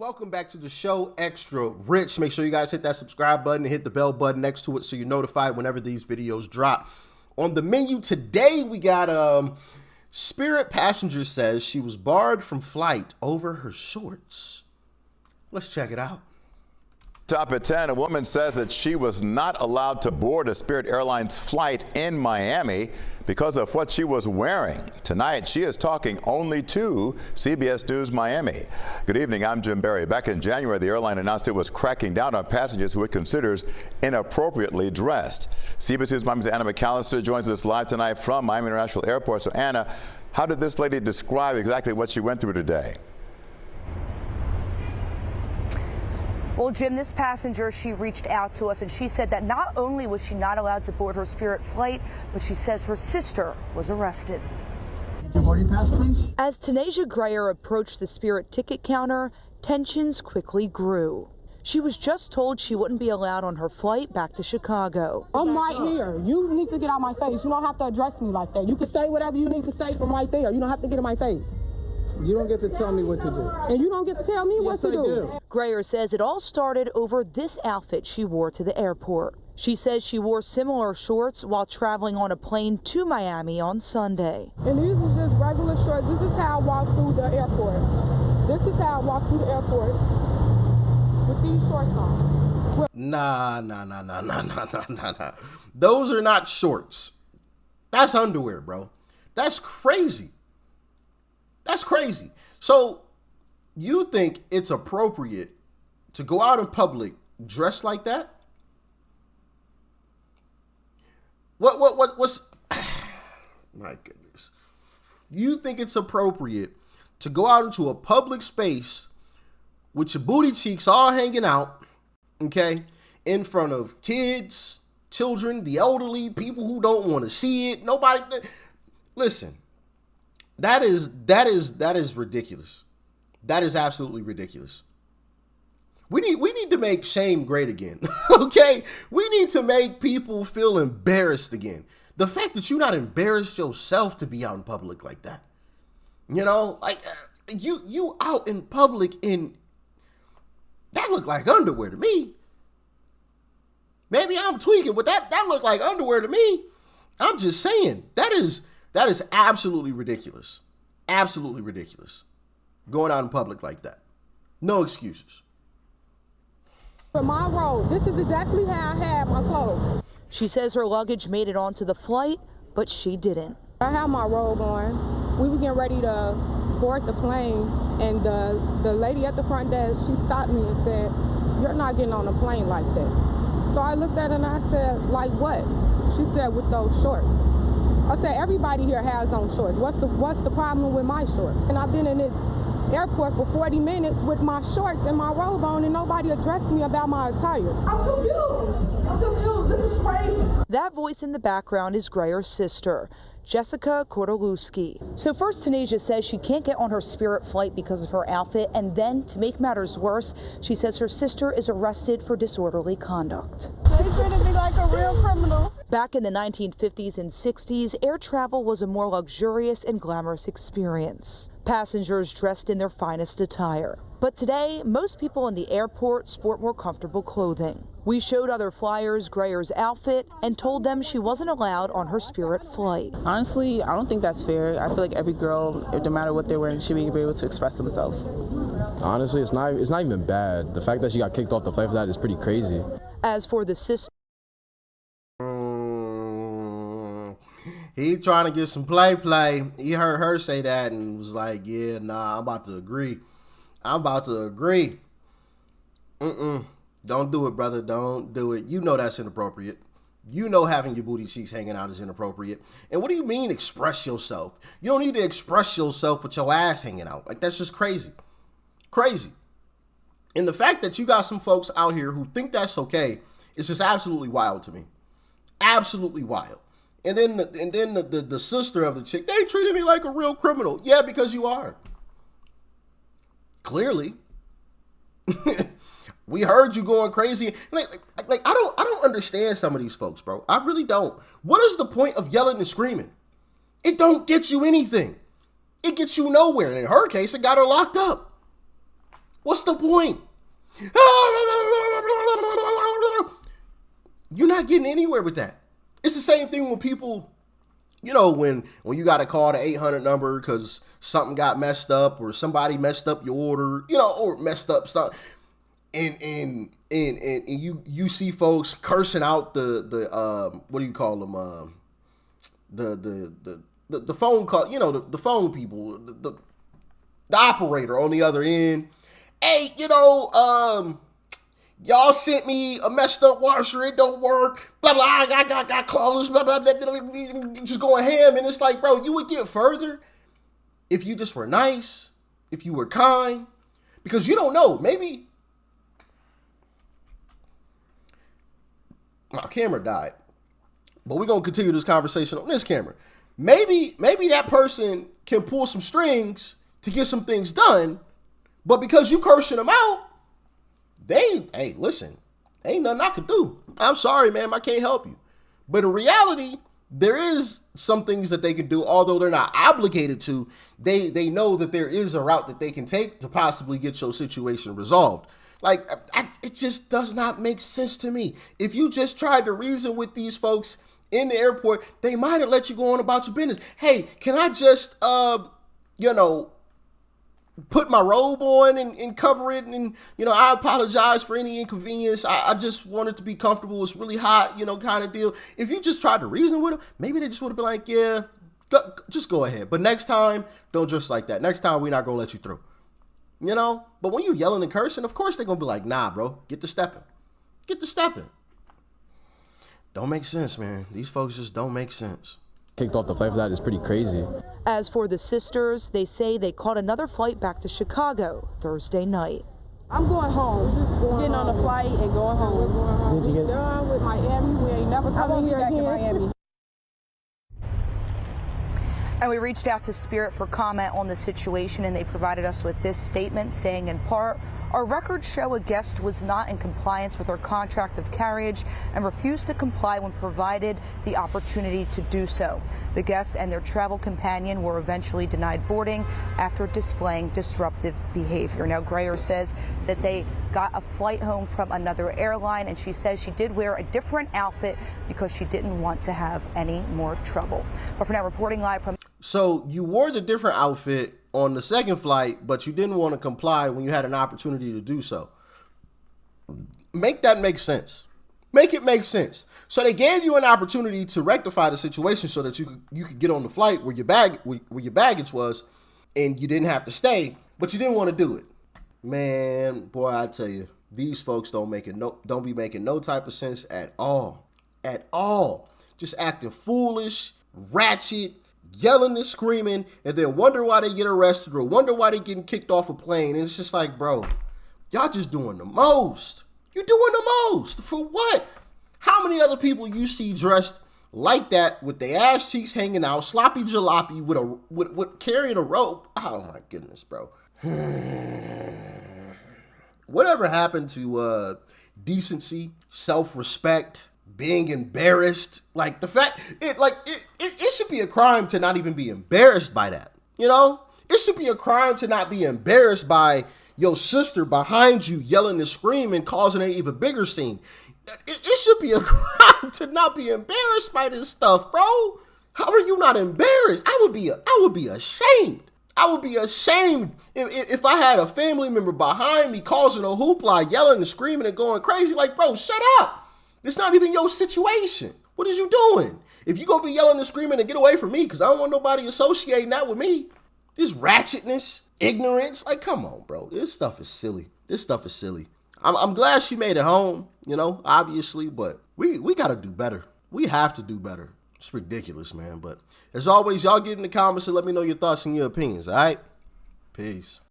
Welcome back to the show, Extra Rich. Make sure you guys hit that subscribe button and hit the bell button next to it so you're notified whenever these videos drop. On the menu today, we got Spirit passenger says she was barred from flight over her shorts. Let's check it out. Top at 10, a woman says that she was not allowed to board a Spirit Airlines flight in Miami because of what she was wearing. Tonight, she is talking only to CBS News Miami. Good evening, I'm Jim Berry. Back in January, the airline announced it was cracking down on passengers who it considers inappropriately dressed. CBS News Miami's Anna McAllister joins us live tonight from Miami International Airport. So Anna, how did this lady describe exactly what she went through today? Well, Jim, this passenger, she reached out to us and she said that not only was she not allowed to board her Spirit flight, but she says her sister was arrested. Your boarding pass, please. As Tanasia Greyer approached the Spirit ticket counter, tensions quickly grew. She was just told she wouldn't be allowed on her flight back to Chicago. I'm right here. You need to get out my face. You don't have to address me like that. You can say whatever you need to say from right there. You don't have to get in my face. You don't get to tell me what to do. And you don't get to tell me what to do. Greyer says it all started over this outfit she wore to the airport. She says she wore similar shorts while traveling on a plane to Miami on Sunday. And these is just regular shorts. This is how I walk through the airport. This is how I walk through the airport with these shorts on. Nah. Those are not shorts. That's underwear, bro. That's crazy. That's crazy. So you think it's appropriate to go out in public dressed like that? What's my goodness. You think it's appropriate to go out into a public space with your booty cheeks all hanging out, okay, in front of kids, children, the elderly, people who don't want to see it, nobody. Listen. That is ridiculous. That is absolutely ridiculous. We need to make shame great again. Okay? We need to make people feel embarrassed again. The fact that you're not embarrassed yourself to be out in public like that. You know, like you out in public in that look like underwear to me. Maybe I'm tweaking, but that looked like underwear to me. I'm just saying that is absolutely ridiculous. Absolutely ridiculous. Going out in public like that. No excuses. For my robe, this is exactly how I have my clothes. She says her luggage made it onto the flight, but she didn't. I have my robe on. We were getting ready to board the plane, and the lady at the front desk, she stopped me and said, "You're not getting on a plane like that." So I looked at her and I said, "Like what?" She said, "With those shorts." I said, "Everybody here has on shorts. What's the problem with my shorts?" And I've been in this airport for 40 minutes with my shorts and my robe on, and nobody addressed me about my attire. I'm confused. This is crazy. That voice in the background is Greyer's sister, Jessica Kordelewski. So first, Tanasia says she can't get on her Spirit flight because of her outfit, and then, to make matters worse, she says her sister is arrested for disorderly conduct. They treated me like a real criminal. Back in the 1950s and 60s, air travel was a more luxurious and glamorous experience. Passengers dressed in their finest attire. But today, most people in the airport sport more comfortable clothing. We showed other flyers Greyer's outfit and told them she wasn't allowed on her Spirit flight. Honestly, I don't think that's fair. I feel like every girl, no matter what they're wearing, should be able to express themselves. Honestly, it's not even bad. The fact that she got kicked off the flight for that is pretty crazy. As for the sister, he trying to get some play. He heard her say that and was like, "Yeah, nah, I'm about to agree. Don't do it, brother. Don't do it. You know that's inappropriate. You know having your booty cheeks hanging out is inappropriate. And what do you mean express yourself? You don't need to express yourself with your ass hanging out. Like, that's just crazy. Crazy. And the fact that you got some folks out here who think that's okay is just absolutely wild to me. Absolutely wild. And then the sister of the chick, they treated me like a real criminal. Yeah, because you are. Clearly. We heard you going crazy. Like I don't understand some of these folks, bro. I really don't. What is the point of yelling and screaming? It don't get you anything. It gets you nowhere. And in her case, it got her locked up. What's the point? You're not getting anywhere with that. It's the same thing when people, you know, when you got to call the 800 number because something got messed up or somebody messed up your order, you know, or messed up something. And you see folks cursing out the what do you call them? The phone call, you know, the phone people, the operator on the other end. Hey, you know, y'all sent me a messed up washer. It don't work. Blah, blah, I got callers. Blah, blah, blah, blah, just going ham. And it's like, bro, you would get further if you just were nice, if you were kind, because you don't know. Maybe my camera died, but we're going to continue this conversation on this camera. Maybe that person can pull some strings to get some things done, but because you cursing them out, hey, listen, ain't nothing I can do. I'm sorry, man, I can't help you. But in reality, there is some things that they can do, although they're not obligated to. They know that there is a route that they can take to possibly get your situation resolved. Like, it just does not make sense to me. If you just tried to reason with these folks in the airport, they might have let you go on about your business. Hey, can I just, you know, put my robe on and cover it, and you know, I apologize for any inconvenience. I just wanted to be comfortable. It's really hot, you know, kind of deal. If you just tried to reason with them, maybe they just would have been like, yeah, just go ahead. But next time, don't dress like that. Next time, we're not gonna let you through. You know. But when you yelling and cursing, of course they're gonna be like, nah, bro, get to stepping. Don't make sense, man. These folks just don't make sense. Kicked off the flight for that is pretty crazy. As for the sisters, they say they caught another flight back to Chicago Thursday night. I'm going home. Getting on a flight and going home. Did you get done with Miami? We ain't never coming here again. Miami. And we reached out to Spirit for comment on the situation, and they provided us with this statement saying, in part, our records show a guest was not in compliance with our contract of carriage and refused to comply when provided the opportunity to do so. The guest and their travel companion were eventually denied boarding after displaying disruptive behavior. Now, Grayer says that they got a flight home from another airline, and she says she did wear a different outfit because she didn't want to have any more trouble. But for now, reporting live from... So you wore the different outfit on the second flight, but you didn't want to comply when you had an opportunity to do so. Make that make sense. Make it make sense. So they gave you an opportunity to rectify the situation so that you could get on the flight where your baggage was, and you didn't have to stay, but you didn't want to do it. Man, boy, I tell you, these folks don't be making no type of sense at all. At all. Just acting foolish, ratchet, yelling and screaming, and then wonder why they get arrested or wonder why they getting kicked off a plane. And it's just like, bro, y'all just doing the most. You doing the most. For what? How many other people you see dressed like that with their ass cheeks hanging out, sloppy jalopy with carrying a rope? Oh my goodness, bro. Whatever happened to decency, self-respect, being embarrassed? Like the fact it should be a crime to not even be embarrassed by that. You know, it should be a crime to not be embarrassed by your sister behind you yelling and screaming, causing an even bigger scene. It should be a crime to not be embarrassed by this stuff, bro. How are you not embarrassed? I would be ashamed. I would be ashamed if I had a family member behind me causing a hoopla, yelling and screaming and going crazy. Like, bro, shut up. It's not even your situation. What is you doing? If you gonna be yelling and screaming and get away from me, because I don't want nobody associating that with me. This ratchetness, ignorance, like, come on, bro. This stuff is silly. I'm glad she made it home, you know, obviously, but we gotta do better. We have to do better. It's ridiculous, man. But as always, y'all get in the comments and let me know your thoughts and your opinions, all right? Peace.